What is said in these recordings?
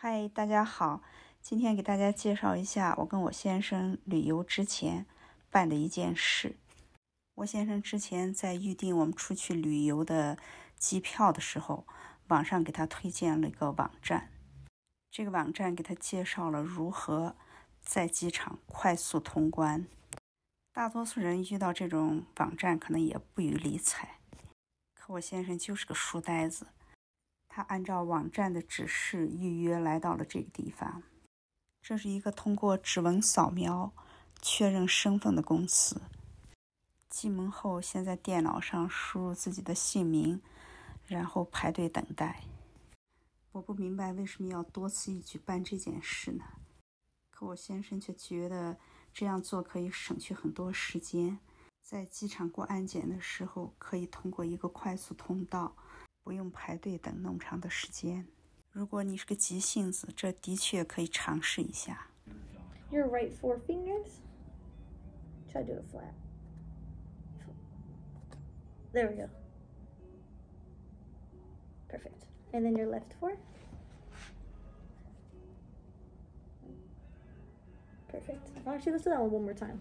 嗨，大家好，今天给大家介绍一下我跟我先生旅游之前办的一件事。我先生之前在预定我们出去旅游的机票的时候，网上给他推荐了一个网站。这个网站给他介绍了如何在机场快速通关。大多数人遇到这种网站可能也不予理睬，可我先生就是个书呆子。他按照网站的指示预约来到了这个地方。这是一个通过指纹扫描确认身份的公司。进门后，先在电脑上输入自己的姓名，然后排队等待。我不明白为什么要多此一举办这件事呢？可我先生却觉得这样做可以省去很多时间。在机场过安检的时候，可以通过一个快速通道，不用排队等那么长的时间。如果你是个急性子，这的确可以尝试一下。 Your right four fingers. Try to do it flat. There we go. Perfect. And then your left four. Perfect. Actually, let's do that one more time.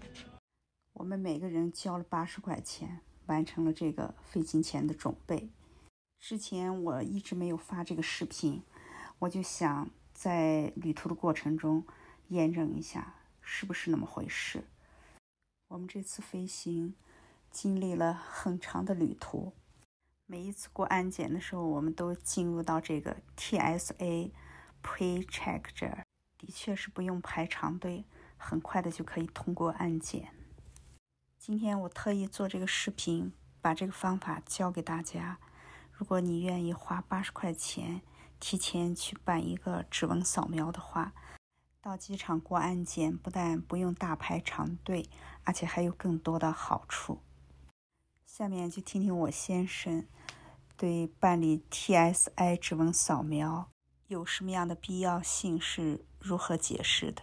我们每个人交了80块钱，完成了这个费金钱的准备。之前我一直没有发这个视频，我就想在旅途的过程中验证一下是不是那么回事。我们这次飞行经历了很长的旅途，每一次过安检的时候，我们都进入到这个 TSA Pre-Check 这儿，的确是不用排长队，很快的就可以通过安检。今天我特意做这个视频，把这个方法教给大家。如果你愿意花80块钱提前去办一个指纹扫描的话，到机场过安检不但不用大排长队，而且还有更多的好处。下面就听听我先生对办理 TSA 指纹扫描有什么样的必要性是如何解释的。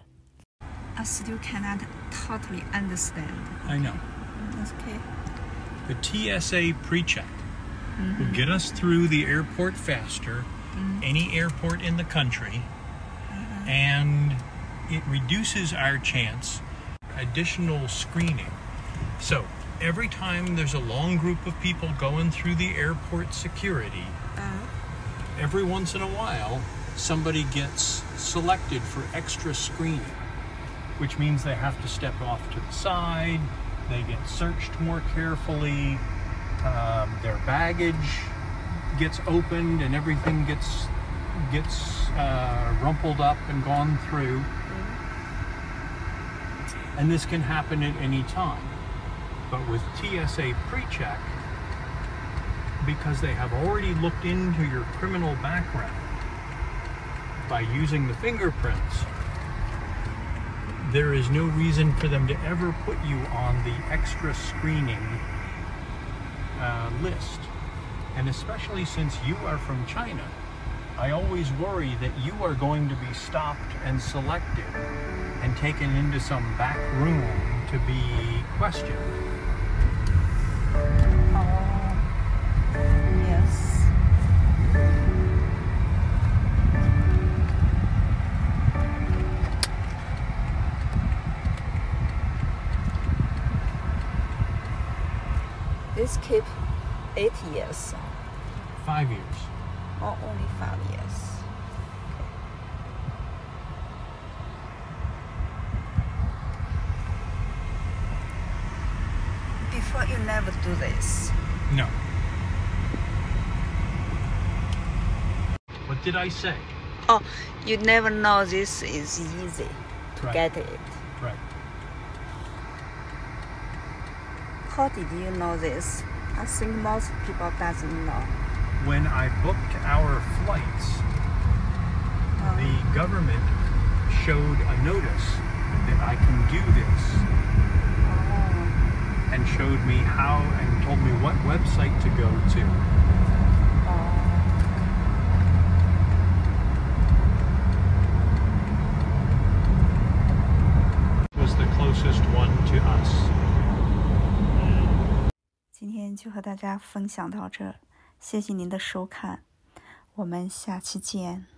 I still cannot totally understand. I know. That's okay. The TSA pre-check will get us through the airport faster, any airport in the country, and it reduces our chance additional screening. So every time there's a long group of people going through the airport security, every once in a while somebody gets selected for extra screening, which means they have to step off to the side, they get searched more carefully, their baggage gets opened and everything gets rumpled up and gone through. And this can happen at any time. But with TSA pre-check, because they have already looked into your criminal background by using the fingerprints, there is no reason for them to ever put you on the extra screening list. And especially since you are from China, I always worry that you are going to be stopped and selected and taken into some back room to be questioned. Yes. This keep 8 years. 5 years. Or only 5 years. Before you never do this. No. What did I say? Oh, you never know this is easy to Right. get it. Right. How did you know this? I think most people doesn't know. When I booked our flights, the government showed a notice that I can do this and showed me how and told me what website to go to. Was the closest one to us. 今天就和大家分享到这，谢谢您的收看，我们下期见。